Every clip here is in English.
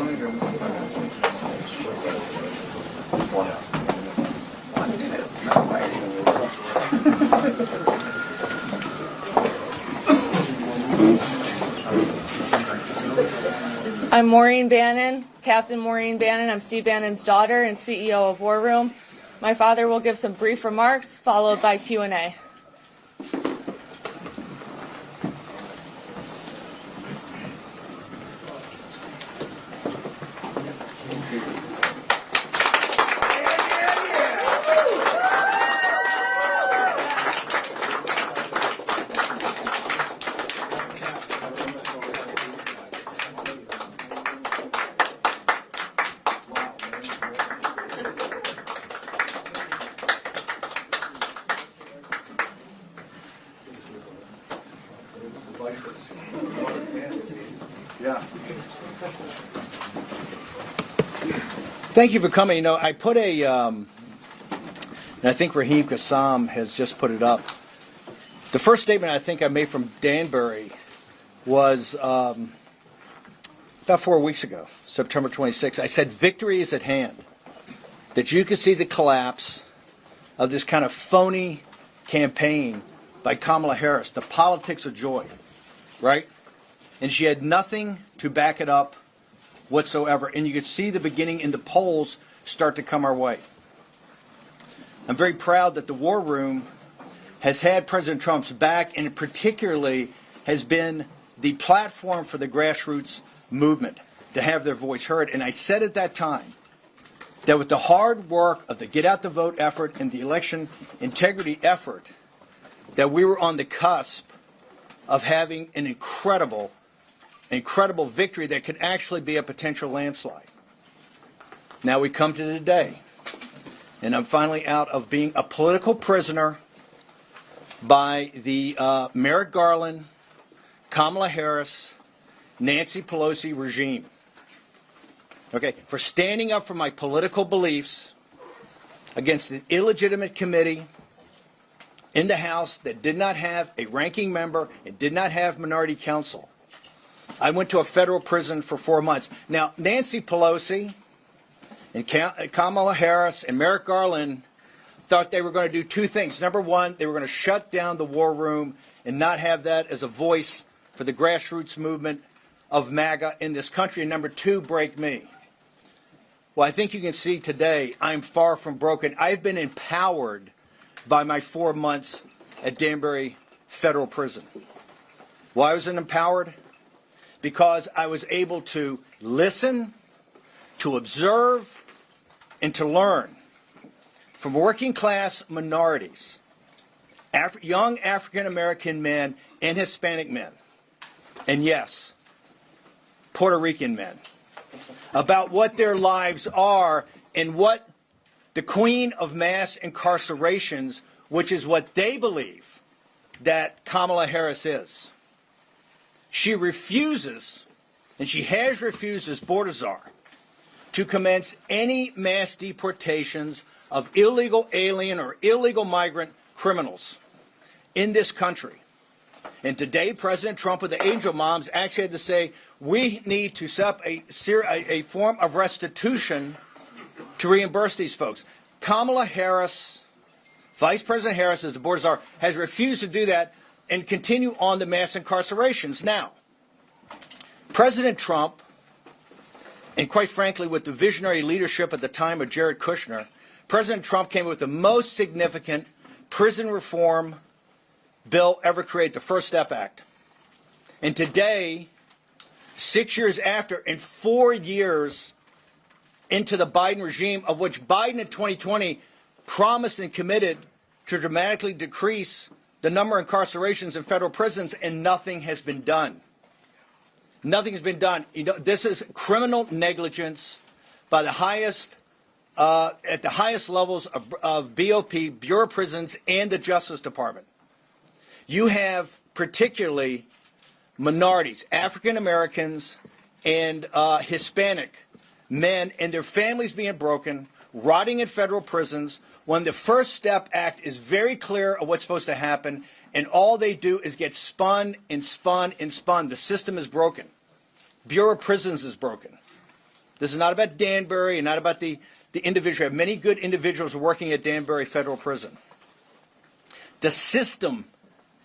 I'm Maureen Bannon, Captain Maureen Bannon. I'm Steve Bannon's daughter and CEO of War Room. My father will give some brief remarks, followed by Q&A. Thank you for coming. You know, I put and I think Raheem Kassam has just put it up. The first statement I think I made from Danbury was about 4 weeks ago, September 26th. I said, victory is at hand. That you can see the collapse of this kind of phony campaign by Kamala Harris, the politics of joy, right? And she had nothing to back it up whatsoever. And you could see the beginning in the polls start to come our way. I'm very proud that the War Room has had President Trump's back, and particularly has been the platform for the grassroots movement to have their voice heard. And I said at that time that with the hard work of the Get Out the Vote effort and the election integrity effort, that we were on the cusp of having an incredible victory that could actually be a potential landslide. Now we come to today, and I'm finally out of being a political prisoner by the Merrick Garland, Kamala Harris, Nancy Pelosi regime. Okay, for standing up for my political beliefs against an illegitimate committee in the House that did not have a ranking member and did not have minority counsel. I went to a federal prison for 4 months. Now, Nancy Pelosi and Kamala Harris and Merrick Garland thought they were going to do two things. Number one, they were going to shut down the War Room and not have that as a voice for the grassroots movement of MAGA in this country. And number two, break me. Well, I think you can see today I'm far from broken. I've been empowered by my 4 months at Danbury Federal Prison. Why was I empowered? Because I was able to listen, to observe, and to learn from working class minorities, young African American men and Hispanic men, and yes, Puerto Rican men, about what their lives are and what the queen of mass incarcerations, which is what they believe that Kamala Harris is. She refuses, and she has refused as Bordazar, to commence any mass deportations of illegal alien or illegal migrant criminals in this country. And today, President Trump with the angel moms actually had to say, we need to set up a form of restitution to reimburse these folks. Kamala Harris, Vice President Harris, as the Bordazar, has refused to do that and continue on the mass incarcerations. Now, President Trump, and quite frankly, with the visionary leadership at the time of Jared Kushner, President Trump came up with the most significant prison reform bill ever created, the First Step Act. And today, 6 years after, and 4 years into the Biden regime, of which Biden in 2020 promised and committed to dramatically decrease the number of incarcerations in federal prisons, and nothing has been done. Nothing has been done. You know, this is criminal negligence by the highest, at the highest levels of BOP, Bureau of Prisons, and the Justice Department. You have particularly minorities, African Americans and Hispanic men and their families being broken, rotting in federal prisons, when the First Step Act is very clear of what's supposed to happen, and all they do is get spun and spun and spun. The system is broken. Bureau of Prisons is broken. This is not about Danbury and not about the individual. I have many good individuals working at Danbury Federal Prison. The system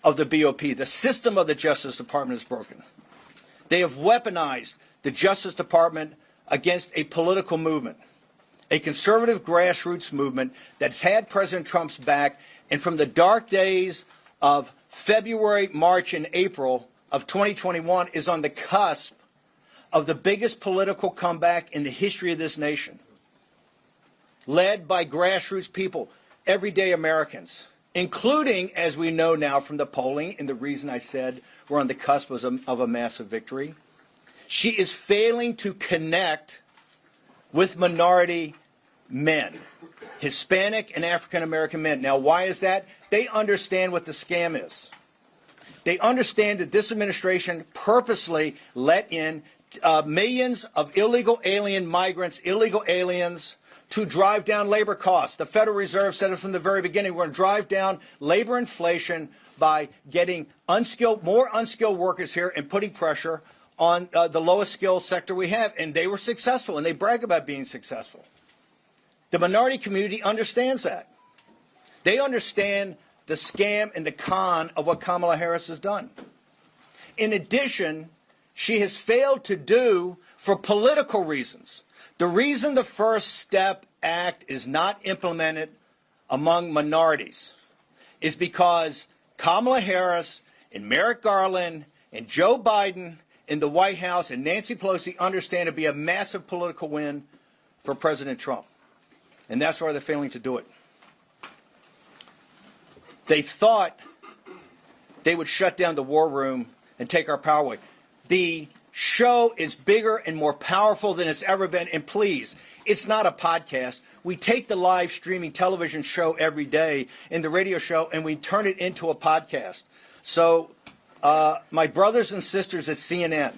of the BOP, the system of the Justice Department is broken. They have weaponized the Justice Department against a political movement, a conservative grassroots movement that's had President Trump's back, and from the dark days of February, March, and April of 2021 is on the cusp of the biggest political comeback in the history of this nation, led by grassroots people, everyday Americans, including, as we know now from the polling, and the reason I said we're on the cusp of a massive victory, she is failing to connect with minority men, Hispanic and African American men. Now, why is that? They understand what the scam is. They understand that this administration purposely let in millions of illegal alien migrants, illegal aliens, to drive down labor costs. The Federal Reserve said it from the very beginning. We're going to drive down labor inflation by getting more unskilled workers here and putting pressure on the lowest skilled sector we have. And they were successful, and they brag about being successful. The minority community understands that. They understand the scam and the con of what Kamala Harris has done. In addition, she has failed to do, for political reasons, the reason the First Step Act is not implemented among minorities is because Kamala Harris and Merrick Garland and Joe Biden in the White House and Nancy Pelosi understand it to be a massive political win for President Trump. And that's why they're failing to do it. They thought they would shut down the war room and take our power away. The show is bigger and more powerful than it's ever been. And please, it's not a podcast. We take the live streaming television show every day and the radio show, and we turn it into a podcast. So my brothers and sisters at CNN,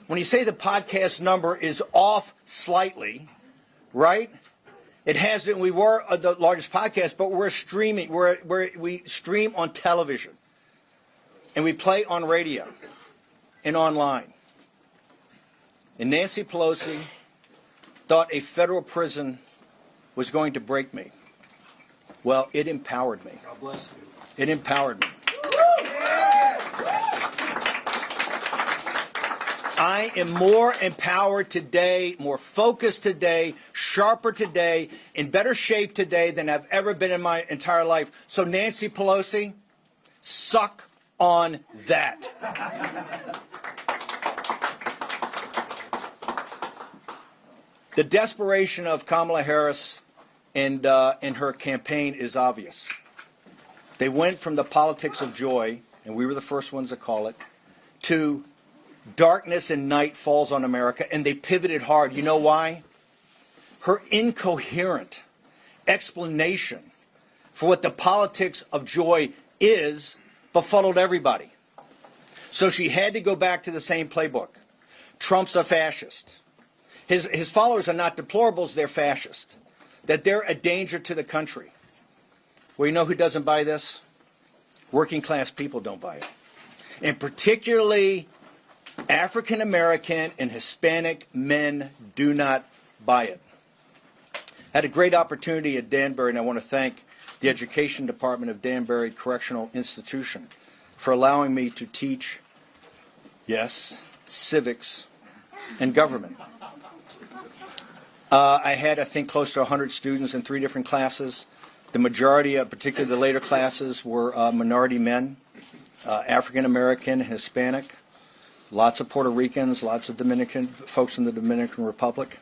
when you say the podcast number is off slightly, right? It has been. We were the largest podcast, but we're streaming. We stream on television, and we play on radio and online. And Nancy Pelosi thought a federal prison was going to break me. Well, it empowered me. God bless you. It empowered me. I am more empowered today, more focused today, sharper today, in better shape today than I've ever been in my entire life. So Nancy Pelosi, suck on that. The desperation of Kamala Harris and her campaign is obvious. They went from the politics of joy, and we were the first ones to call it, to darkness and night falls on America, and they pivoted hard. You know why? Her incoherent explanation for what the politics of joy is befuddled everybody. So she had to go back to the same playbook. Trump's a fascist. His followers are not deplorables, they're fascist. That they're a danger to the country. Well, you know who doesn't buy this? Working class people don't buy it. And particularly African American and Hispanic men do not buy it. I had a great opportunity at Danbury, and I want to thank the Education Department of Danbury Correctional Institution for allowing me to teach, yes, civics and government. I had, I think, close to 100 students in 3 different classes. The majority, particularly the later classes, were minority men, African American, Hispanic. Lots of Puerto Ricans, lots of Dominican folks in the Dominican Republic.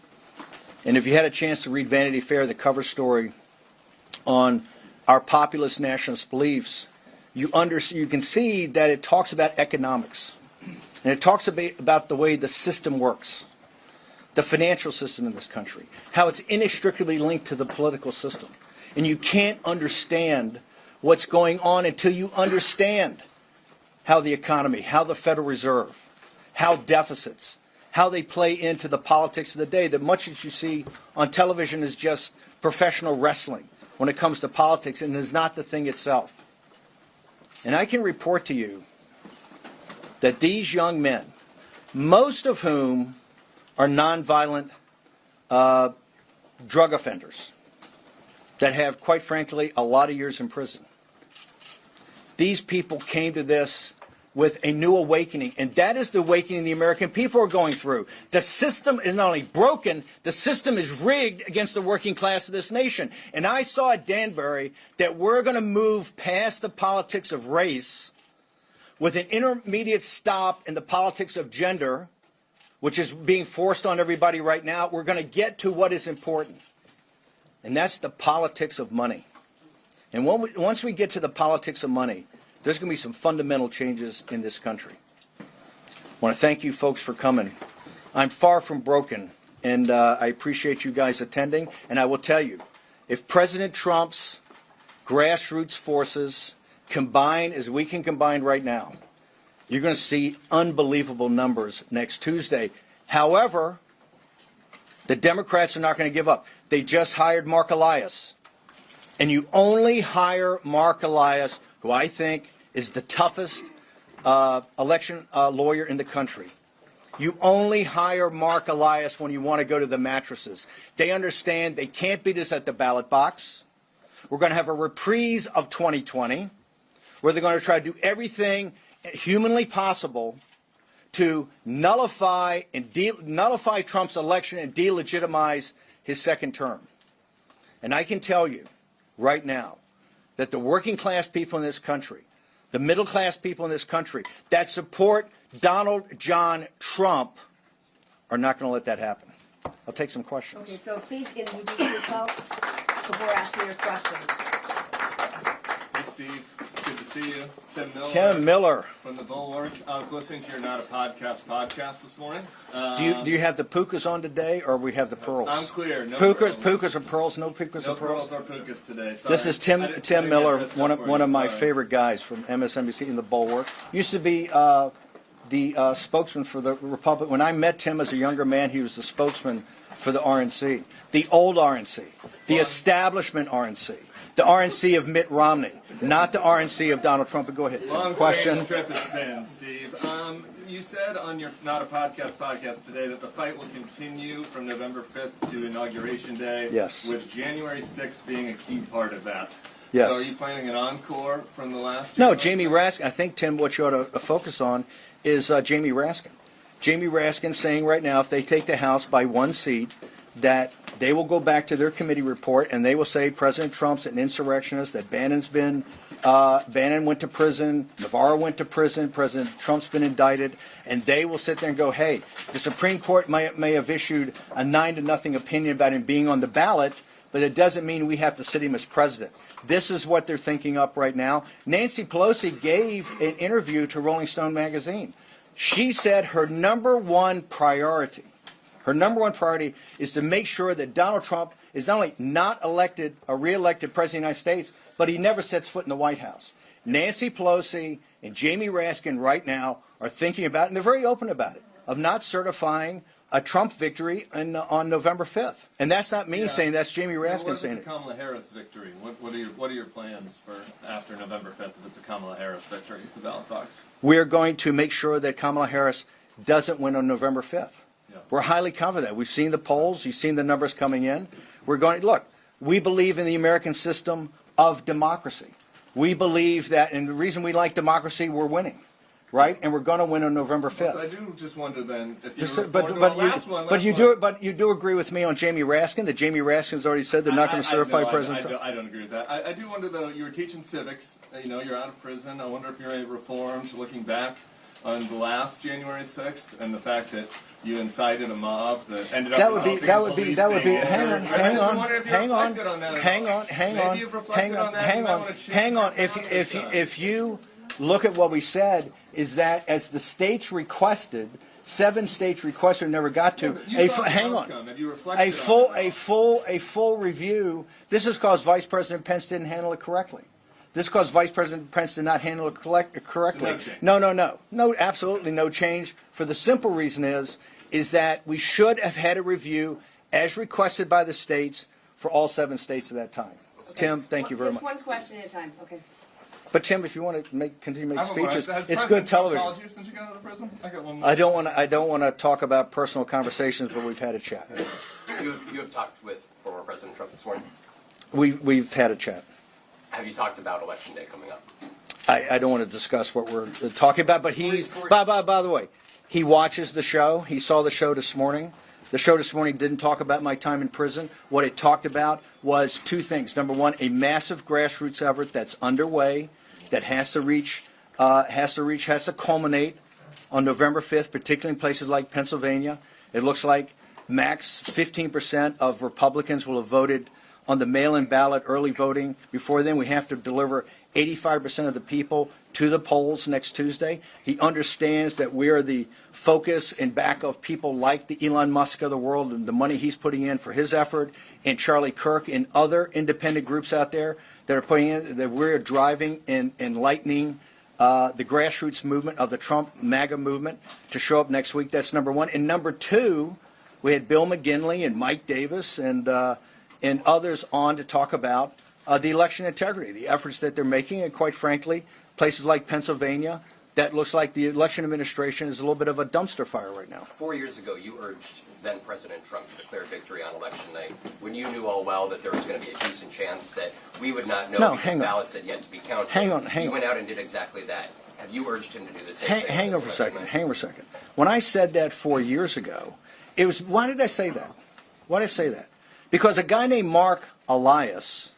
And if you had a chance to read Vanity Fair, the cover story on our populist nationalist beliefs, you can see that it talks about economics. And it talks about the way the system works, the financial system in this country, how it's inextricably linked to the political system. And you can't understand what's going on until you understand how the economy, how the Federal Reserve, how deficits, how they play into the politics of the day. That much that you see on television is just professional wrestling when it comes to politics, and is not the thing itself. And I can report to you that these young men, most of whom are nonviolent drug offenders that have, quite frankly, a lot of years in prison. These people came to this with a new awakening, and that is the awakening the American people are going through. The system is not only broken, the system is rigged against the working class of this nation. And I saw at Danbury that we're going to move past the politics of race with an intermediate stop in the politics of gender, which is being forced on everybody right now. We're going to get to what is important, and that's the politics of money. And once we get to the politics of money, there's going to be some fundamental changes in this country. I want to thank you folks for coming. I'm far from broken, and I appreciate you guys attending. And I will tell you, if President Trump's grassroots forces combine as we can combine right now, you're going to see unbelievable numbers next Tuesday. However, the Democrats are not going to give up. They just hired Mark Elias. And you only hire Mark Elias, who I think is the toughest election lawyer in the country. You only hire Mark Elias when you want to go to the mattresses. They understand they can't beat us at the ballot box. We're going to have a reprise of 2020, where they're going to try to do everything humanly possible to nullify Trump's election and delegitimize his second term. And I can tell you right now that the working class people in this country, the middle class people in this country that support Donald John Trump are not going to let that happen. I'll take some questions. Okay, so please introduce yourself before asking your question. Hey, Steve. Good to see you. Tim Miller. From the Bulwark. I was listening to your Not a podcast this morning. Do you have the pukas on today, or we have the pearls? I'm clear. No pukas or pearls? No pukas no or pearls? No pearls or pukas today. Sorry. This is Tim Miller, one of my favorite guys from MSNBC in the Bulwark. Used to be the spokesman for the Republic. When I met Tim as a younger man, he was the spokesman for the RNC, the old RNC, the establishment RNC. The RNC of Mitt Romney, not the RNC of Donald Trump. But go ahead. Question. Trip has been, Steve. You said on your Not a podcast today that the fight will continue from November 5th to Inauguration Day. Yes. With January 6th being a key part of that. Yes. So are you planning an encore from the last? No, Jamie Raskin. I think, Tim, what you ought to focus on is Jamie Raskin. Jamie Raskin saying right now, if they take the House by one seat, that they will go back to their committee report and they will say President Trump's an insurrectionist, that Bannon went to prison, Navarro went to prison, President Trump's been indicted, and they will sit there and go, hey, the Supreme Court may have issued a 9-0 opinion about him being on the ballot, but it doesn't mean we have to sit him as president. This is what they're thinking up right now. Nancy Pelosi gave an interview to Rolling Stone magazine. She said her number one priority is to make sure that Donald Trump is not only not elected, a re-elected president of the United States, but he never sets foot in the White House. Nancy Pelosi and Jamie Raskin right now are thinking about, and they're very open about it, of not certifying a Trump victory on November 5th. And that's not me saying, that's Jamie Raskin saying it. Kamala Harris victory? What are your plans for after November 5th if it's a Kamala Harris victory at the ballot box? We're going to make sure that Kamala Harris doesn't win on November 5th. We're highly confident. We've seen the polls. You've seen the numbers coming in. Look, we believe in the American system of democracy. We believe that, and the reason we like democracy, we're winning, right? And we're going to win on November 5th. So I do just wonder then if you you do agree with me on Jamie Raskin, that Jamie Raskin's already said they're not going to certify President Trump? I don't agree with that. I do wonder, though, you were teaching civics. You're out of prison. I wonder if you're reformed, looking back on the last January 6th and the fact that you incited a mob that ended up hang on. If you look at what we said, is that as the states requested, 7 states requested, never got to. A full review. This is because Vice President Pence didn't handle it correctly. This caused Vice President Pence to not handle it correctly. No, absolutely no change. For the simple reason is that we should have had a review as requested by the states for all 7 states at that time. Okay. Tim, thank you very much. Just one question at a time. Okay. But Tim, if you want to continue to make speeches, it's good television. Called you since you got out of prison? I got one more. I don't want to talk about personal conversations, but we've had a chat. You have talked with former President Trump this morning. We've had a chat. Have you talked about Election Day coming up? I don't want to discuss what we're talking about, but he's, by the way, he watches the show. He saw the show this morning. The show this morning didn't talk about my time in prison. What it talked about was two things. Number one, a massive grassroots effort that's underway that has to culminate on November 5th, particularly in places like Pennsylvania. It looks like max 15% of Republicans will have voted on the mail-in ballot, early voting. Before then, we have to deliver 85% of the people to the polls next Tuesday. He understands that we are the focus and back of people like the Elon Musk of the world and the money he's putting in for his effort, and Charlie Kirk and other independent groups out there that are putting in, that we're driving and enlightening the grassroots movement of the Trump MAGA movement to show up next week. That's number one. And number two, we had Bill McGinley and Mike Davis and others on to talk about the election integrity, the efforts that they're making, and quite frankly, places like Pennsylvania, that looks like the election administration is a little bit of a dumpster fire right now. 4 years ago, you urged then President Trump to declare victory on Election Night when you knew all well that there was going to be a decent chance that we would not know because ballots had yet to be counted. Hang on. You went out and did exactly that. Have you urged him to do the same thing? Hang over a second. When I said that 4 years ago, it was, why did I say that? Why did I say that? Because a guy named Mark Elias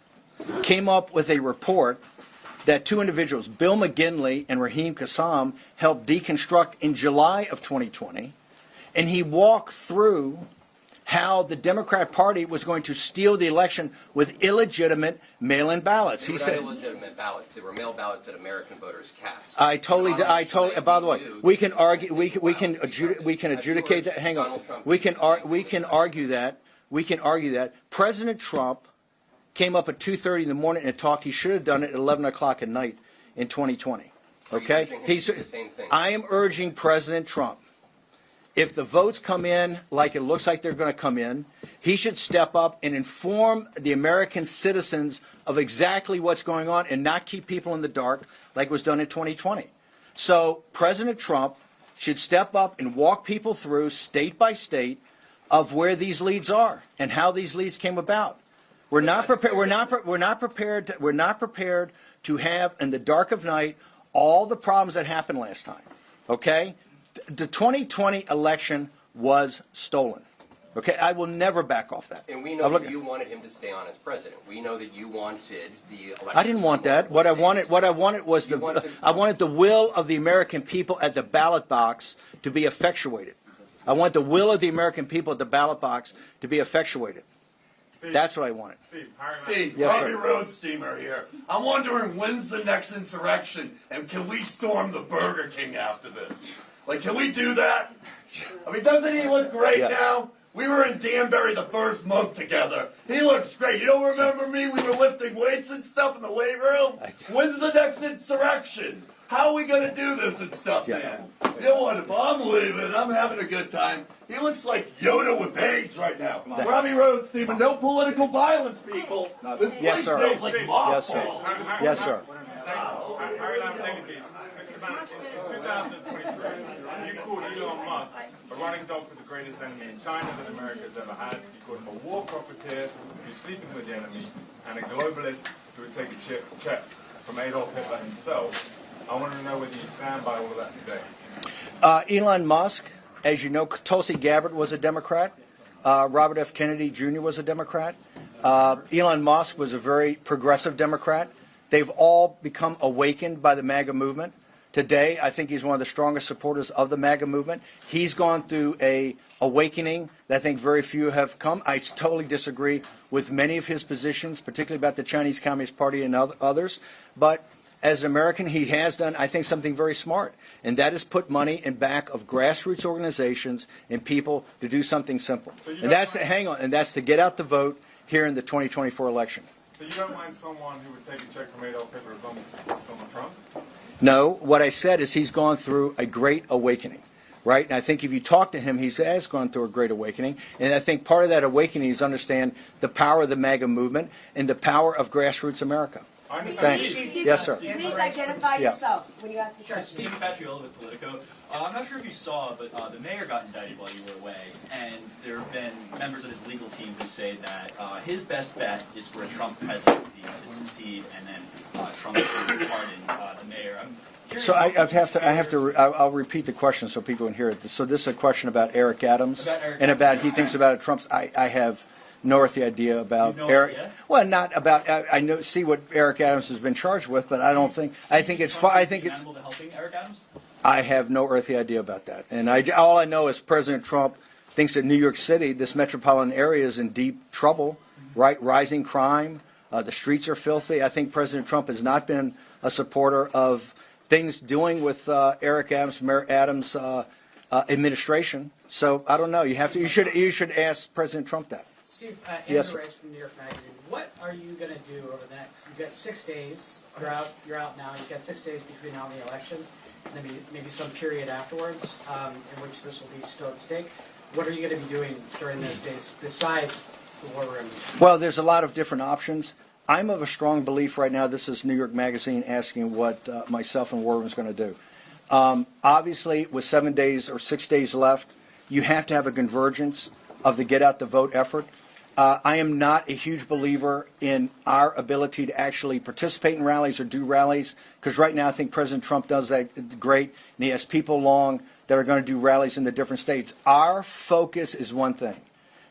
came up with a report that two individuals, Bill McGinley and Raheem Kassam, helped deconstruct in July of 2020, and he walked through how the Democrat Party was going to steal the election with illegitimate mail-in ballots. He said illegitimate ballots. They were mail ballots that American voters cast. I totally. By the way, we can argue. We can adjudicate that. Hang on. We can argue that. We can argue that President Trump came up at 2:30 in the morning and talked. He should have done it at 11 o'clock at night in 2020. Okay? I am urging President Trump, if the votes come in like it looks like they're going to come in, he should step up and inform the American citizens of exactly what's going on and not keep people in the dark like was done in 2020. So President Trump should step up and walk people through state by state of where these leads are and how these leads came about. We're not prepared. We're not prepared to have in the dark of night all the problems that happened last time. Okay, the 2020 election was stolen. Okay, I will never back off that. And we know that you wanted him to stay on as president. We know that you wanted the election. I didn't want that. What I wanted was I wanted the will of the American people at the ballot box to be effectuated. I want the will of the American people at the ballot box to be effectuated. That's what I wanted. Steve, yes, Robbie Road Steamer here. I'm wondering when's the next insurrection, and can we storm the Burger King after this? Like, can we do that? I mean, doesn't he look great now? We were in Danbury the first month together. He looks great. You don't remember me? We were lifting weights and stuff in the weight room. When's the next insurrection? How are we going to do this and stuff, man? You know what? If I'm leaving, I'm having a good time. He looks like Yoda with AIDS right now. Robbie Road, Stephen. No political violence, people. This place smells like mothballs. Yes, sir. In 2023, you called Elon Musk a running dog for the greatest enemy in China that America's ever had. You called him a war profiteer who's sleeping with the enemy and a globalist who would take a check from Adolf Hitler himself. I want to know whether you stand by all of that today. Elon Musk, as you know, Tulsi Gabbard was a Democrat. Robert F. Kennedy Jr. was a Democrat. Elon Musk was a very progressive Democrat. They've all become awakened by the MAGA movement. Today, I think he's one of the strongest supporters of the MAGA movement. He's gone through a awakening that I think very few have come. I totally disagree with many of his positions, particularly about the Chinese Communist Party and others. But as an American, he has done, I think, something very smart, and that is put money in back of grassroots organizations and people to do something simple. And that's to get out the vote here in the 2024 election. So you don't mind someone who would take a check from Adolf Hitler as long as it's Donald Trump? No, what I said is he's gone through a great awakening, right? And I think if you talk to him, he has gone through a great awakening. And I think part of that awakening is understand the power of the MAGA movement and the power of grassroots America. Thanks. Yes, sir. Please identify Yeah. yourself when you ask the Sure, question. Steve Patriola with Politico. I'm not sure if you saw, but the mayor got indicted while you were away, and there have been members of his legal team who say that his best bet is for a Trump presidency to succeed, and then Trump to pardon the mayor. So I'll repeat the question so people can hear it. So this is a question about Eric Adams and about he thinks about Trump's. I have no earthly idea about Eric. Idea? Well, not about. I know see what Eric Adams has been charged with, but I don't think. I think it's. I think it's. Amenable to helping Eric Adams? I have no earthly idea about that, and all I know is President Trump thinks that New York City, this metropolitan area, is in deep trouble. Right, rising crime. The streets are filthy. I think President Trump has not been a supporter of things doing with Eric Adams, Mayor Adams' administration. So I don't know. You should ask President Trump that. Steve, Yes, Andrew sir. Rice from New York Magazine. What are you going to do over the next? You've got 6 days. You're out now. You've got 6 days between now and the election, and then maybe some period afterwards in which this will be still at stake. What are you going to be doing during those days besides the war room? Well, there's a lot of different options. I'm of a strong belief right now. This is New York Magazine asking what myself and War Room is going to do. Obviously, with 7 days or 6 days left, you have to have a convergence of the get out the vote effort. I am not a huge believer in our ability to actually participate in rallies or do rallies, because right now I think President Trump does that great, and he has people along that are going to do rallies in the different states. Our focus is one thing,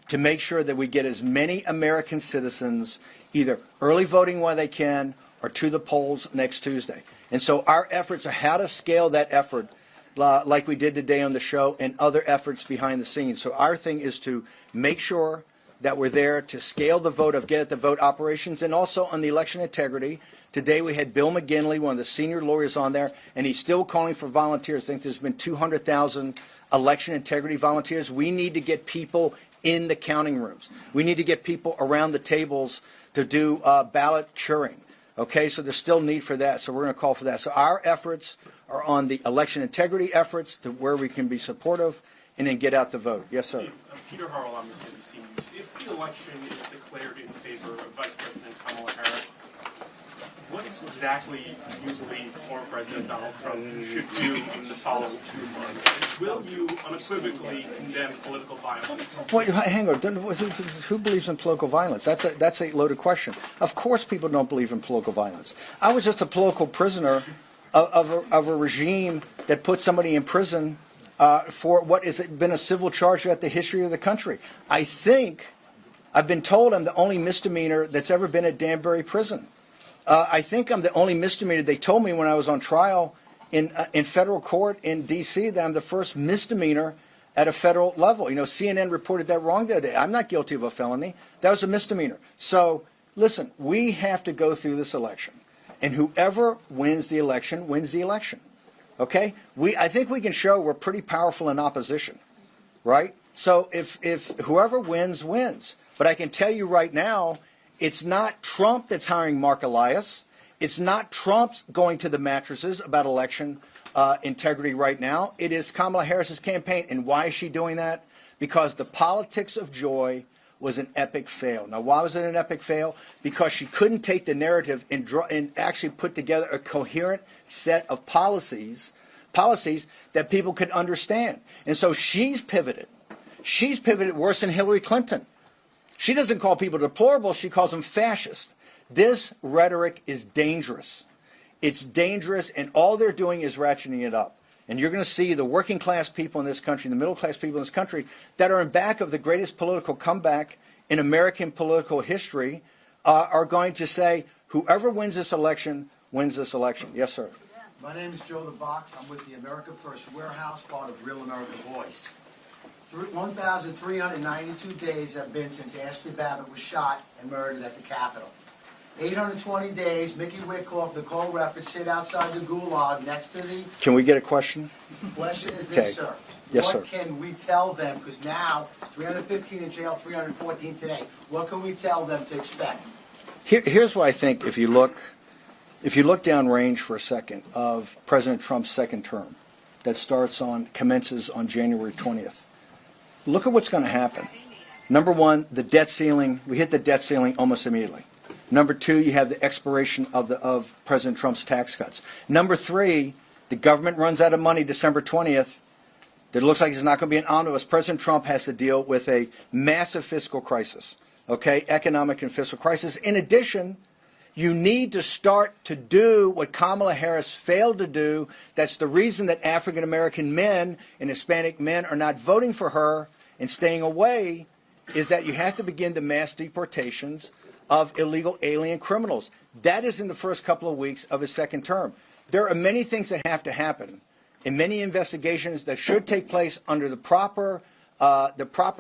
to make sure that we get as many American citizens either early voting while they can or to the polls next Tuesday. And so our efforts are how to scale that effort like we did today on the show and other efforts behind the scenes. So our thing is to make sure that we're there to scale the vote of get at the vote operations, and also on the election integrity. Today we had Bill McGinley, one of the senior lawyers on there, and he's still calling for volunteers. I think there's been 200,000 election integrity volunteers. We need to get people in the counting rooms. We need to get people around the tables to do ballot curing. Okay, so there's still need for that, so we're going to call for that. So our efforts are on the election integrity efforts to where we can be supportive and then get out the vote. Yes, sir. Peter Harrell on the CNBC News. If the election is declared in favor of Vice President Kamala Harris, what exactly do you believe former President Donald Trump should do in the following 2 months? Will you unequivocally condemn political violence? Wait, hang on. Who believes in political violence? That's a loaded question. Of course people don't believe in political violence. I was just a political prisoner of a regime that put somebody in prison for what has been a civil charge throughout the history of the country. I think, I've been told I'm the only misdemeanor that's ever been at Danbury Prison. I think I'm the only misdemeanor. They told me when I was on trial in federal court in D.C. that I'm the first misdemeanor at a federal level. You know, CNN reported that wrong the other day. I'm not guilty of a felony. That was a misdemeanor. So, listen, we have to go through this election. And whoever wins the election wins the election. Okay? I think we can show we're pretty powerful in opposition. Right? So if whoever wins, wins. But I can tell you right now, it's not Trump that's hiring Mark Elias. It's not Trump going to the mattresses about election integrity right now. It is Kamala Harris's campaign. And why is she doing that? Because the politics of joy was an epic fail. Now, why was it an epic fail? Because she couldn't take the narrative and actually put together a coherent set of policies that people could understand. And so she's pivoted. She's pivoted worse than Hillary Clinton. She doesn't call people deplorable. She calls them fascist. This rhetoric is dangerous. It's dangerous, and all they're doing is ratcheting it up. And you're going to see the working class people in this country, the middle class people in this country, that are in back of the greatest political comeback in American political history, are going to say, whoever wins this election wins this election. Yes, sir. My name is Joe the Box. I'm with the America First Warehouse, part of Real America Voice. 1,392 days have been since Ashley Babbitt was shot and murdered at the Capitol. 820 days, Mickey Wickoff, Nicole Reppert sit outside the gulag next to the... Can we get a question? Question is this, sir. Yes, sir. What can we tell them? Because now, 315 in jail, 314 today. What can we tell them to expect? Here's what I think if you look downrange for a second of President Trump's second term that commences on January 20th. Look at what's going to happen. Number one, the debt ceiling. We hit the debt ceiling almost immediately. Number two, you have the expiration of President Trump's tax cuts. Number three, the government runs out of money December 20th. It looks like it's not going to be an omnibus. President Trump has to deal with a massive fiscal crisis, okay, economic and fiscal crisis. In addition, you need to start to do what Kamala Harris failed to do. That's the reason that African American men and Hispanic men are not voting for her and staying away, is that you have to begin the mass deportations of illegal alien criminals. That is in the first couple of weeks of his second term. There are many things that have to happen and many investigations that should take place under the proper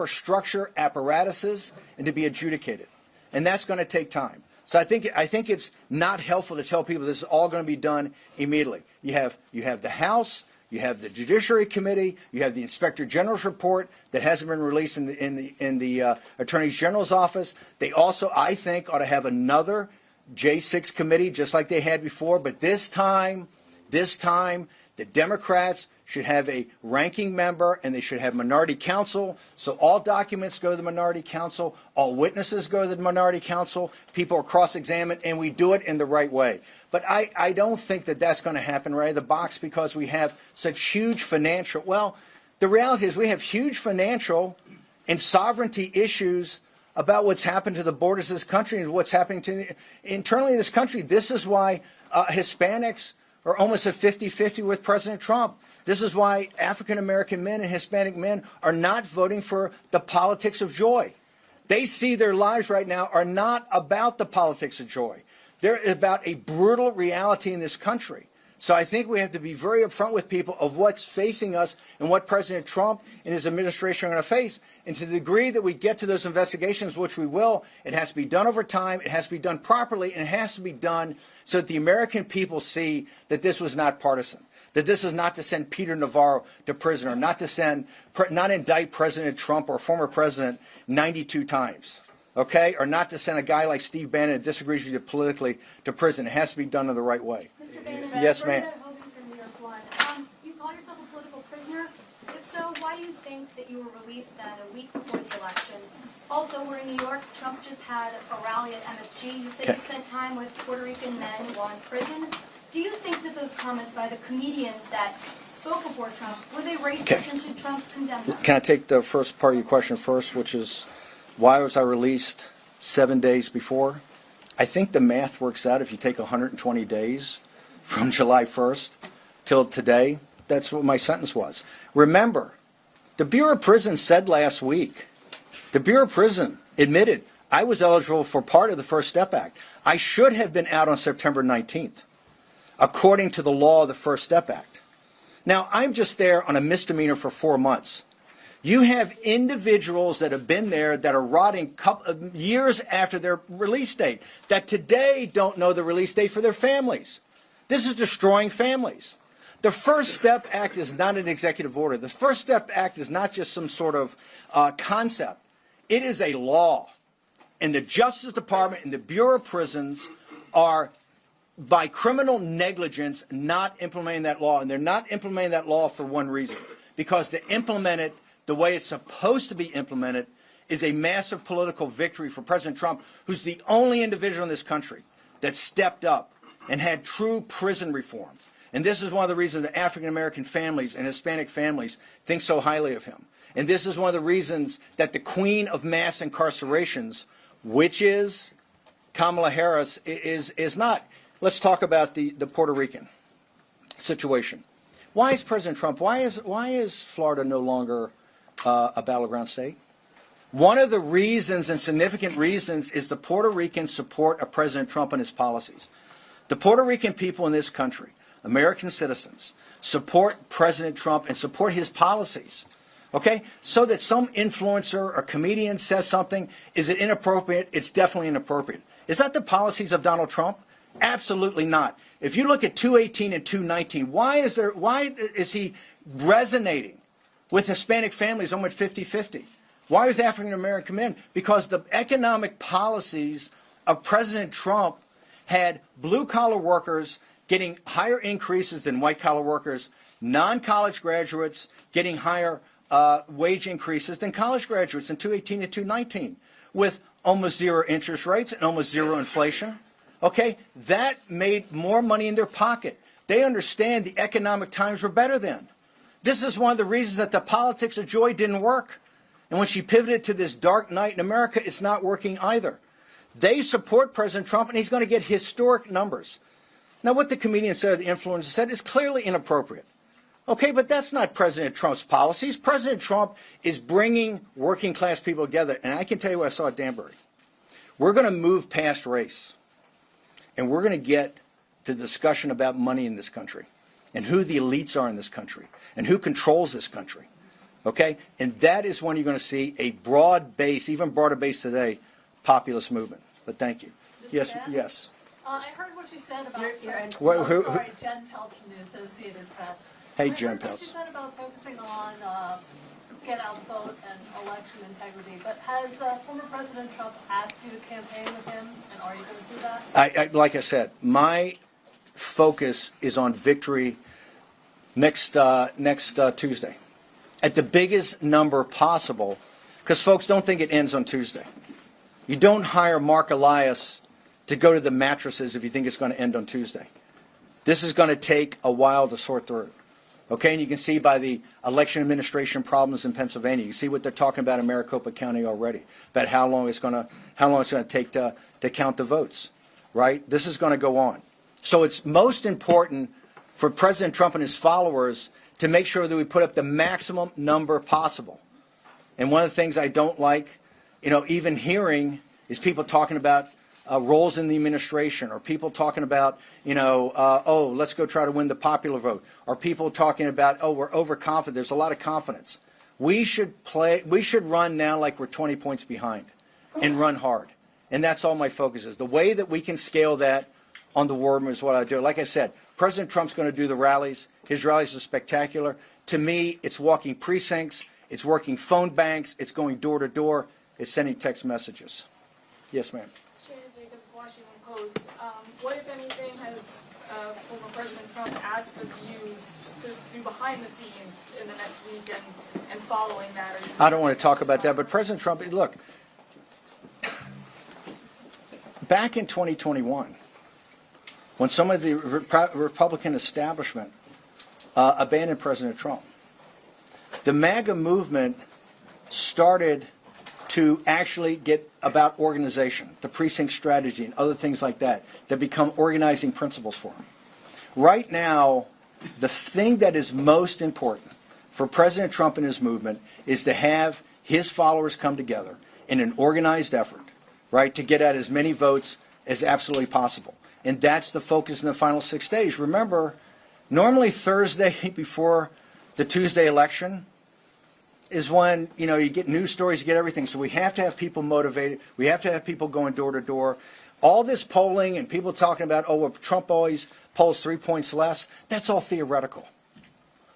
structure, apparatuses, and to be adjudicated. And that's going to take time. So I think it's not helpful to tell people this is all going to be done immediately. You have the House, you have the Judiciary Committee, you have the Inspector General's report that hasn't been released in the Attorney General's office. They also, I think, ought to have another J6 committee just like they had before, but this time the Democrats should have a ranking member and they should have minority counsel. So all documents go to the minority counsel, all witnesses go to the minority counsel, people are cross-examined, and we do it in the right way. But I don't think that that's going to happen right out of the box because we have such huge financial, well, the reality is we have huge financial and sovereignty issues about what's happened to the borders of this country and what's happening internally in this country. This is why Hispanics are almost at 50-50 with President Trump. This is why African American men and Hispanic men are not voting for the politics of joy. They see their lives right now are not about the politics of joy. They're about a brutal reality in this country. So I think we have to be very upfront with people of what's facing us and what President Trump and his administration are going to face. And to the degree that we get to those investigations, which we will, it has to be done over time, it has to be done properly, and it has to be done so that the American people see that this was not partisan, that this is not to send Peter Navarro to prison or not indict President Trump or former president 92 times, okay, or not to send a guy like Steve Bannon that disagrees with you politically to prison. It has to be done in the right way. Yes, ma'am. You call yourself a political prisoner. If so, why do you think that you were released then a week before the election? Also, we're in New York. Trump just had a rally at MSG. You said you spent time with Puerto Rican men while in prison. Do you think that those comments by the comedians that spoke before Trump, were they racist and should Trump condemn them? Can I take the first part of your question first, which is why was I released 7 days before? I think the math works out if you take 120 days from July 1st till today. That's what my sentence was. Remember, the Bureau of Prisons said last week, the Bureau of Prison admitted I was eligible for part of the First Step Act. I should have been out on September 19th, according to the law of the First Step Act. Now, I'm just there on a misdemeanor for 4 months. You have individuals that have been there that are rotting years after their release date, that today don't know the release date for their families. This is destroying families. The First Step Act is not an executive order. The First Step Act is not just some sort of concept. It is a law. And the Justice Department and the Bureau of Prisons are, by criminal negligence, not implementing that law. And they're not implementing that law for one reason. Because to implement it the way it's supposed to be implemented is a massive political victory for President Trump, who's the only individual in this country that stepped up and had true prison reform. And this is one of the reasons that African American families and Hispanic families think so highly of him. And this is one of the reasons that the queen of mass incarcerations, which is Kamala Harris, is not. Let's talk about the Puerto Rican situation. Why is President Trump, why is Florida no longer a battleground state? One of the reasons and significant reasons is the Puerto Rican support of President Trump and his policies. The Puerto Rican people in this country, American citizens, support President Trump and support his policies. Okay? So that some influencer or comedian says something, is it inappropriate? It's definitely inappropriate. Is that the policies of Donald Trump? Absolutely not. If you look at 218 and 219, why is he resonating with Hispanic families almost 50-50? Why with African American men? Because the economic policies of President Trump had blue-collar workers getting higher increases than white-collar workers, non-college graduates getting higher wage increases than college graduates in 218 and 219, with almost zero interest rates and almost zero inflation. Okay, that made more money in their pocket. They understand the economic times were better then. This is one of the reasons that the politics of joy didn't work. And when she pivoted to this dark night in America, it's not working either. They support President Trump, and he's going to get historic numbers. Now, what the comedian said, or the influencer said, is clearly inappropriate. Okay, but that's not President Trump's policies. President Trump is bringing working class people together. And I can tell you what I saw at Danbury. We're going to move past race. And we're going to get to the discussion about money in this country and who the elites are in this country and who controls this country. Okay? And that is when you're going to see a broad base, even broader base today, populist movement. But thank you. Yes, yes. I heard what you said about Jen Peltz from the Associated Press. Hey, Jen Peltz. What you Peltz. said about focusing on get out vote and election integrity, but has former President Trump asked you to campaign with him, and are you going to do that? Like I said, my focus is on victory next Tuesday at the biggest number possible, because folks don't think it ends on Tuesday. You don't hire Mark Elias to go to the mattresses if you think it's going to end on Tuesday. This is going to take a while to sort through. Okay, and you can see by the election administration problems in Pennsylvania. You see what they're talking about in Maricopa County already, about how long it's going to take to count the votes. Right? This is going to go on. So it's most important for President Trump and his followers to make sure that we put up the maximum number possible. And one of the things I don't like, even hearing, is people talking about roles in the administration, or people talking about, let's go try to win the popular vote, or people talking about, we're overconfident. There's a lot of confidence. We should run now like we're 20 points behind and run hard. And that's all my focus is. The way that we can scale that on the war room is what I do. Like I said, President Trump's going to do the rallies. His rallies are spectacular. To me, it's walking precincts. It's working phone banks. It's going door to door. It's sending text messages. Yes, ma'am. Washington Post. What, if anything, has former President Trump asked of you to do behind the scenes in the next week and following that? I don't want to talk about that, but President Trump, look, back in 2021, when some of the Republican establishment abandoned President Trump, the MAGA movement started to actually get about organization, the precinct strategy, and other things like that become organizing principles for him. Right now, the thing that is most important for President Trump and his movement is to have his followers come together in an organized effort, right, to get at as many votes as absolutely possible. And that's the focus in the final 6 days. Remember, normally Thursday before the Tuesday election is when, you get news stories, you get everything. So we have to have people motivated. We have to have people going door to door. All this polling and people talking about, Trump always polls 3 points less, that's all theoretical.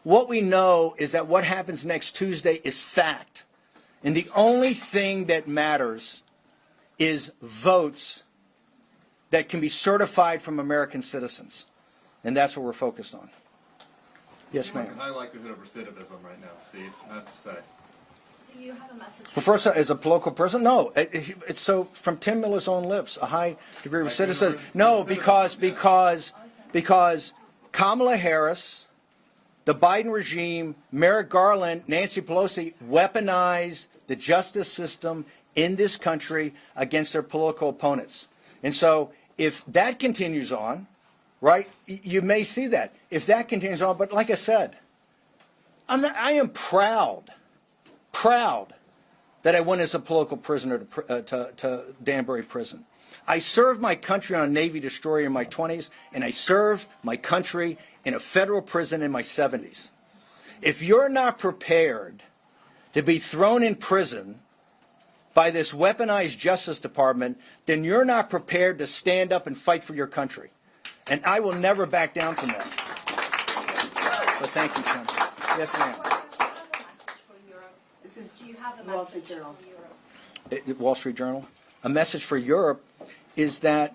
What we know is that what happens next Tuesday is fact. And the only thing that matters is votes that can be certified from American citizens. And that's what we're focused on. Yes, ma'am. High likelihood of recidivism right now, Steve, I have to say. Do you have a message? Well, first, as a political person, no. It's so from Tim Miller's own lips, a high degree of recidivism. No, because Kamala Harris, the Biden regime, Merrick Garland, Nancy Pelosi weaponized the justice system in this country against their political opponents. And so if that continues on, right, you may see that. If that continues on, but like I said, I am proud that I went as a political prisoner to Danbury Prison. I served my country on a Navy destroyer in my 20s, and I served my country in a federal prison in my 70s. If you're not prepared to be thrown in prison by this weaponized Justice Department, then you're not prepared to stand up and fight for your country. And I will never back down from that. But thank you, Tim. Yes, ma'am. Do you have a message for Europe? Wall Street Journal. A message for Europe is that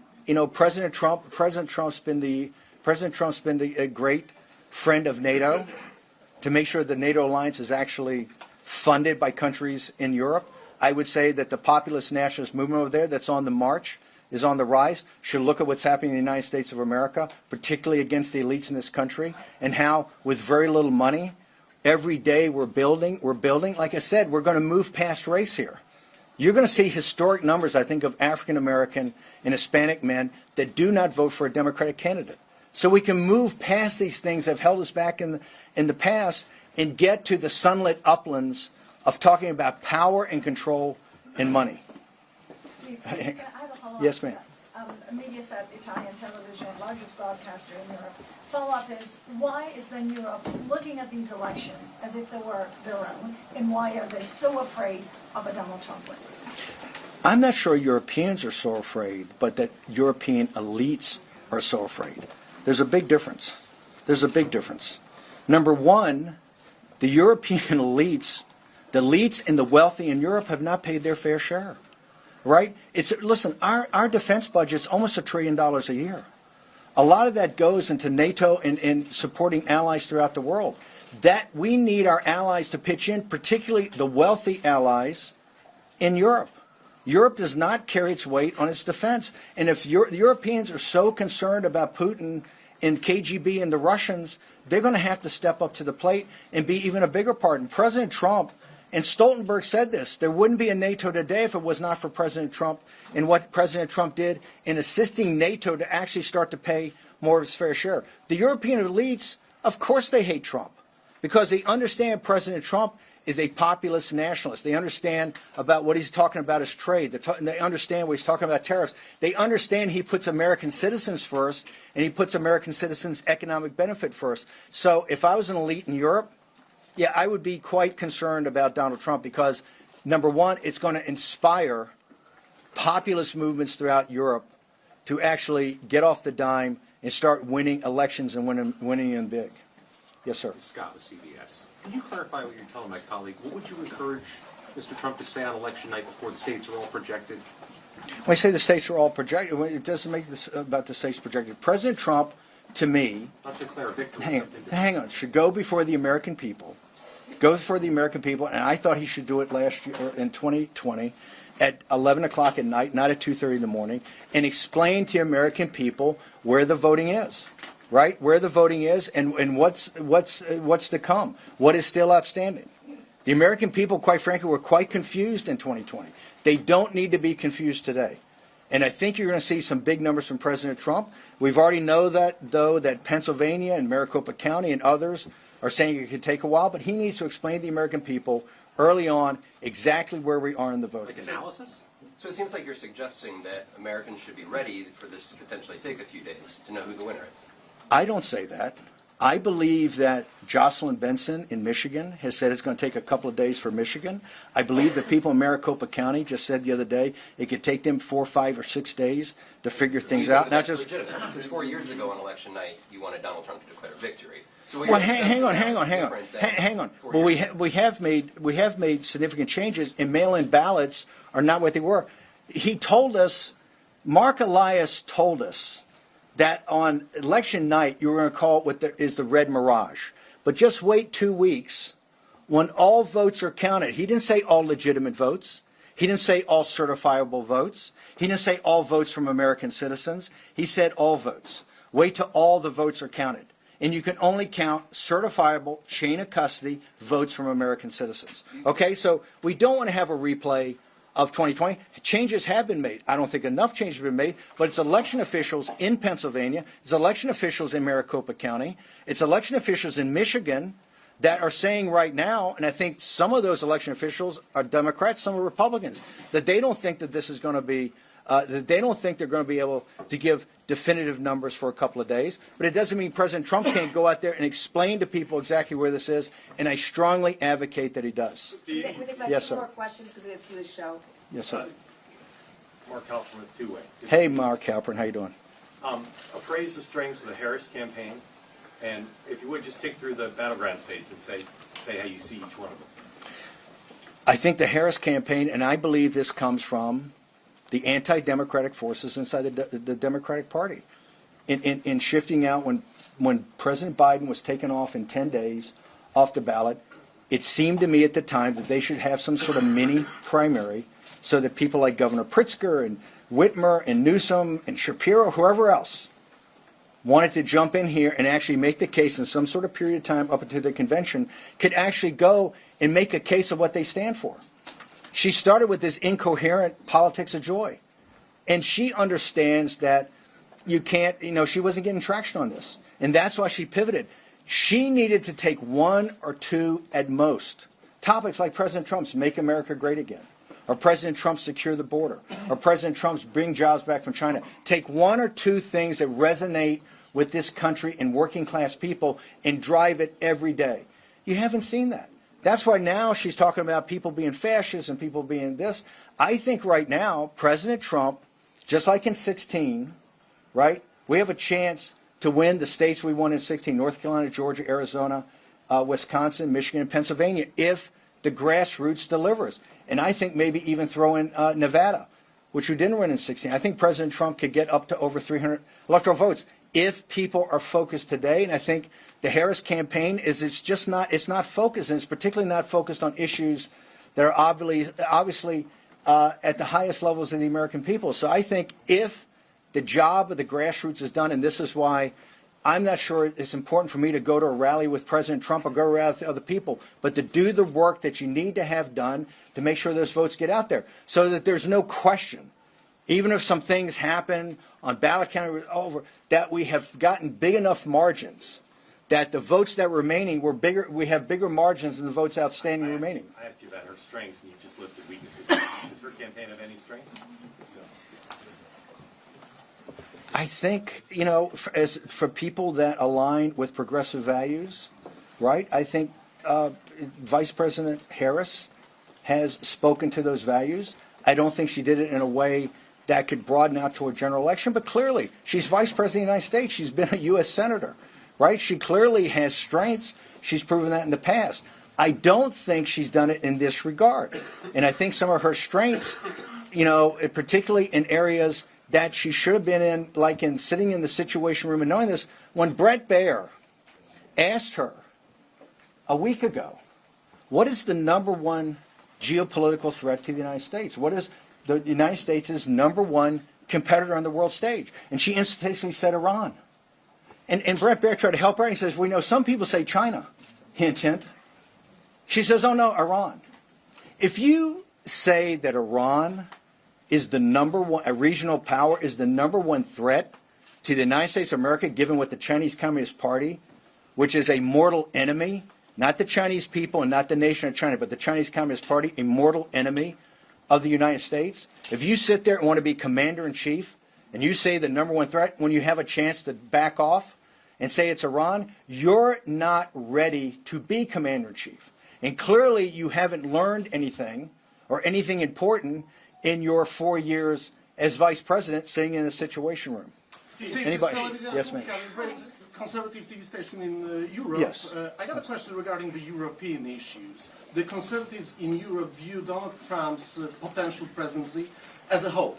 President Trump's been a great friend of NATO to make sure the NATO alliance is actually funded by countries in Europe. I would say that the populist nationalist movement over there that's on the march, is on the rise, should look at what's happening in the United States of America, particularly against the elites in this country, and how with very little money, every day we're building. Like I said, we're going to move past race here. You're going to see historic numbers, I think, of African American and Hispanic men that do not vote for a Democratic candidate. So we can move past these things that have held us back in the past and get to the sunlit uplands of talking about power and control and money. Steve, I have a follow-up. Yes, ma'am. Mediaset, Italian television, largest broadcaster in Europe. Follow-up is, why is then Europe looking at these elections as if they were their own, and why are they so afraid of a Donald Trump win? I'm not sure Europeans are so afraid, but that European elites are so afraid. There's a big difference. There's a big difference. Number one, the European elites, the elites and the wealthy in Europe have not paid their fair share. Right? Listen, our defense budget's almost $1 trillion a year. A lot of that goes into NATO and supporting allies throughout the world. That we need our allies to pitch in, particularly the wealthy allies in Europe. Europe does not carry its weight on its defense. And if the Europeans are so concerned about Putin and KGB and the Russians, they're going to have to step up to the plate and be even a bigger part. And President Trump and Stoltenberg said this, there wouldn't be a NATO today if it was not for President Trump and what President Trump did in assisting NATO to actually start to pay more of its fair share. The European elites, of course they hate Trump because they understand President Trump is a populist nationalist. They understand about what he's talking about is trade. They understand what he's talking about tariffs. They understand he puts American citizens first and he puts American citizens' economic benefit first. So if I was an elite in Europe, yeah, I would be quite concerned about Donald Trump because, number one, it's going to inspire populist movements throughout Europe to actually get off the dime and start winning elections and winning them big. Yes, sir. Scott with CBS. Can you clarify what you're telling my colleague? What would you encourage Mr. Trump to say on election night before the states are all projected? When I say the states are all projected, it doesn't make this about the states projected. President Trump, to me, not declare a victory. Hang on, should go before the American people. Go before the American people, and I thought he should do it last year in 2020 at 11 o'clock at night, not at 2:30 in the morning, and explain to American people where the voting is, right? Where the voting is and what's to come, what is still outstanding. The American people, quite frankly, were quite confused in 2020. They don't need to be confused today. And I think you're going to see some big numbers from President Trump. We've already know that, though, that Pennsylvania and Maricopa County and others are saying it could take a while, but he needs to explain to the American people early on exactly where we are in the voting. Like analysis? So it seems like you're suggesting that Americans should be ready for this to potentially take a few days to know who the winner is. I don't say that. I believe that Jocelyn Benson in Michigan has said it's going to take a couple of days for Michigan. I believe the people in Maricopa County just said the other day it could take them 4, 5, or 6 days to figure things out. Not just legitimate. Because 4 years ago on election night, you wanted Donald Trump to declare victory. So well, hang on. Well, we have made significant changes, and mail-in ballots are not what they were. He told us, Mark Elias told us, that on election night you were going to call it what is the red mirage. But just wait 2 weeks when all votes are counted. He didn't say all legitimate votes. He didn't say all certifiable votes. He didn't say all votes from American citizens. He said all votes. Wait till all the votes are counted. And you can only count certifiable chain of custody votes from American citizens. Okay, so we don't want to have a replay of 2020. Changes have been made. I don't think enough changes have been made, but it's election officials in Pennsylvania, it's election officials in Maricopa County, it's election officials in Michigan that are saying right now, and I think some of those election officials are Democrats, some are Republicans, that they don't think that this is going to be, that they don't think they're going to be able to give definitive numbers for a couple of days. But it doesn't mean President Trump can't go out there and explain to people exactly where this is, and I strongly advocate that he does. Yes, sir. More questions because it's to his show. Yes, sir. Mark Halpern with Two-Way. Hey, Mark Halpern, how you doing? Appraise the strengths of the Harris campaign, and if you would, just tick through the battleground states and say how you see each one of them. I think the Harris campaign, and I believe this comes from the anti-democratic forces inside the Democratic Party, in shifting out when President Biden was taken off in 10 days off the ballot. it seemed to me at the time that they should have some sort of mini primary so that people like Governor Pritzker and Whitmer and Newsom and Shapiro, whoever else, wanted to jump in here and actually make the case in some sort of period of time up until the convention, could actually go and make a case of what they stand for. She started with this incoherent politics of joy. And she understands that you can't, she wasn't getting traction on this. And that's why she pivoted. She needed to take one or two at most topics like President Trump's Make America Great Again, or President Trump's Secure the Border, or President Trump's Bring Jobs Back from China. Take one or two things that resonate with this country and working class people and drive it every day. You haven't seen that. That's why now she's talking about people being fascists and people being this. I think right now, President Trump, just like in 16, right, we have a chance to win the states we won in 16, North Carolina, Georgia, Arizona, Wisconsin, Michigan, and Pennsylvania, if the grassroots delivers. And I think maybe even throw in Nevada, which we didn't win in 16. I think President Trump could get up to over 300 electoral votes if people are focused today. And I think the Harris campaign it's not focused, and it's particularly not focused on issues that are obviously at the highest levels of the American people. So I think if the job of the grassroots is done, and this is why I'm not sure it's important for me to go to a rally with President Trump or go to a rally with other people, but to do the work that you need to have done to make sure those votes get out there so that there's no question, even if some things happen on ballot counting over, that we have gotten big enough margins that the votes that were remaining were bigger. We have bigger margins than the votes outstanding remaining. I asked you about her strengths, and you just listed weaknesses. Does her campaign have any strengths? I think, for people that align with progressive values, right, I think Vice President Harris has spoken to those values. I don't think she did it in a way that could broaden out to a general election, but clearly she's Vice President of the United States. She's been a U.S. Senator, right? She clearly has strengths. She's proven that in the past. I don't think she's done it in this regard. And I think some of her strengths, particularly in areas that she should have been in, like in sitting in the Situation Room and knowing this, when Bret Baier asked her a week ago, what is the number one geopolitical threat to the United States? What is the United States' number one competitor on the world stage? And she instantaneously said Iran. And Bret Baier tried to help her, and he says, we know some people say China, hint, hint. She says, oh, no, Iran. If you say that Iran is the number one, a regional power is the number one threat to the United States of America, given what the Chinese Communist Party, which is a mortal enemy, not the Chinese people and not the nation of China, but the Chinese Communist Party, a mortal enemy of the United States. If you sit there and want to be commander-in-chief and you say the number one threat when you have a chance to back off and say it's Iran, you're not ready to be commander-in-chief. And clearly you haven't learned anything or anything important in your 4 years as vice president sitting in the Situation Room. Anybody? Yes, ma'am. Conservative TV station in Europe. Yes. I got a question regarding the European issues. The Conservatives in Europe view Donald Trump's potential presidency as a hope.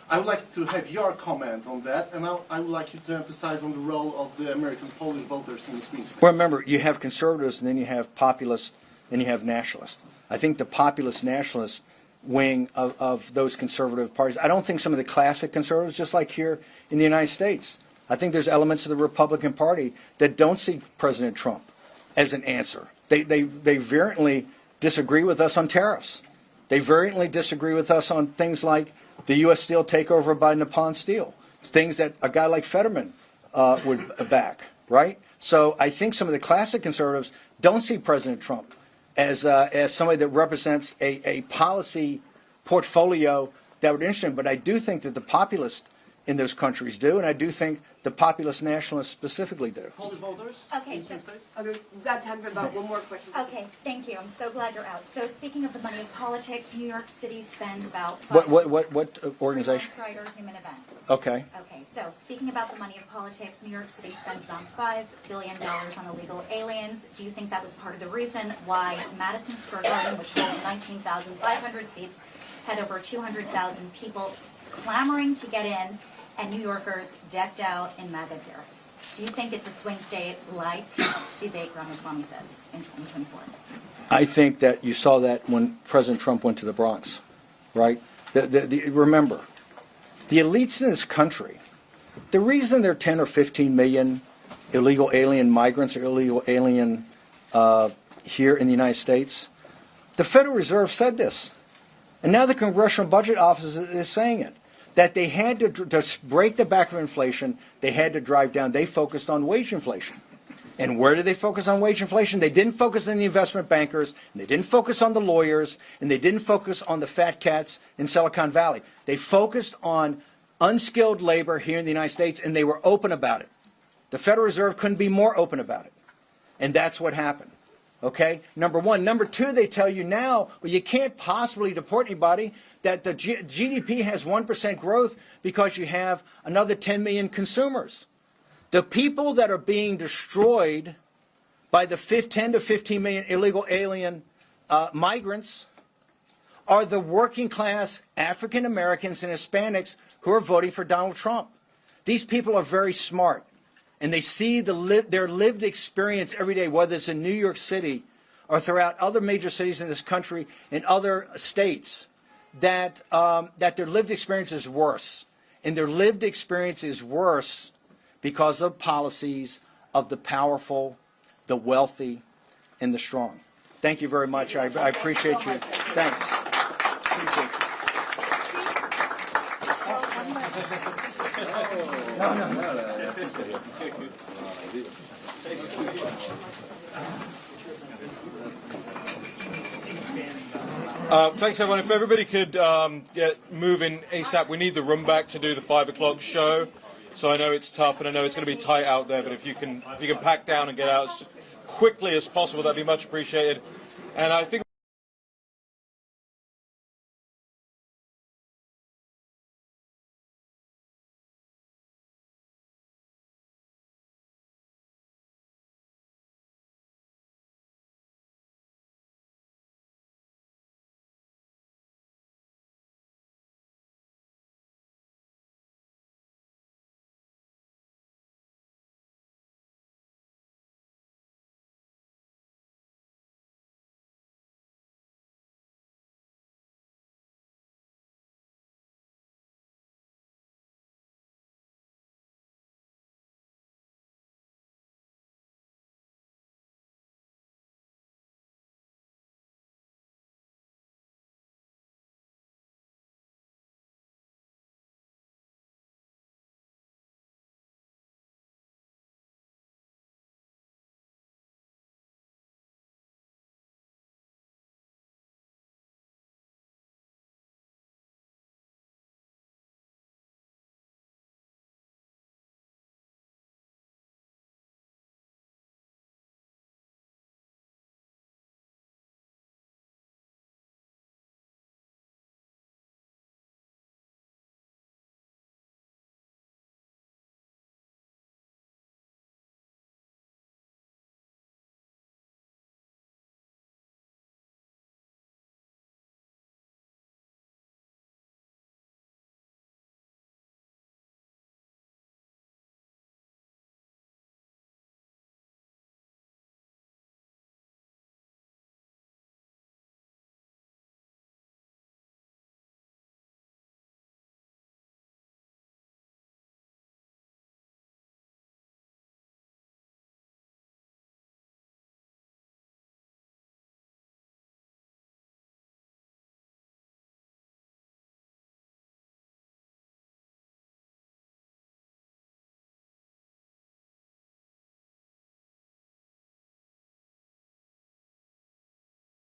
I would like to have your comment on that, and I would like you to emphasize on the role of the American Polish voters in the swing state. Well, remember, you have conservatives, and then you have populists, and you have nationalists. I think the populist nationalist wing of those conservative parties, I don't think some of the classic conservatives, just like here in the United States, I think there's elements of the Republican Party that don't see President Trump as an answer. They vehemently disagree with us on tariffs. They vehemently disagree with us on things like the U.S. Steel takeover by Nippon Steel, things that a guy like Fetterman would back, right? So I think some of the classic conservatives don't see President Trump as somebody that represents a policy portfolio that would interest him. But I do think that the populists in those countries do, and I do think the populist nationalists specifically do. Polish voters? Okay, we've got time for about one more question. Okay, thank you. I'm so glad you're out. So speaking of the money of politics, New York City spends about... What organization? Rights, Human Events. Okay. Okay, so speaking about the money of politics, New York City spends about $5 billion on illegal aliens. Do you think that was part of the reason why Madison Square Garden, which holds 19,500 seats, had over 200,000 people clamoring to get in, and New Yorkers decked out in MAGA parades? Do you think it's a swing state like Vivek Ramaswamy says in 2024? I think that you saw that when President Trump went to the Bronx, right? Remember, the elites in this country, the reason there are 10 or 15 million illegal alien migrants or illegal alien here in the United States, the Federal Reserve said this. And now the Congressional Budget Office is saying it, that they had to break the back of inflation, they had to drive down. They focused on wage inflation. And where did they focus on wage inflation? They didn't focus on the investment bankers, and they didn't focus on the lawyers, and they didn't focus on the fat cats in Silicon Valley. They focused on unskilled labor here in the United States, and they were open about it. The Federal Reserve couldn't be more open about it. And that's what happened. Okay? Number one. Number two, they tell you now, well, you can't possibly deport anybody, that the GDP has 1% growth because you have another 10 million consumers. The people that are being destroyed by the 10 to 15 million illegal alien migrants are the working class African Americans and Hispanics who are voting for Donald Trump. These people are very smart, and they see their lived experience every day, whether it's in New York City or throughout other major cities in this country and other states, that their lived experience is worse. And their lived experience is worse because of policies of the powerful, the wealthy, and the strong. Thank you very much. I appreciate you. Thanks. Appreciate you. Thanks, everyone. If everybody could get moving ASAP, we need the room back to do the 5 o'clock show. So I know it's tough, and I know it's going to be tight out there. But if you can pack down and get out as quickly as possible, that'd be much appreciated. And I think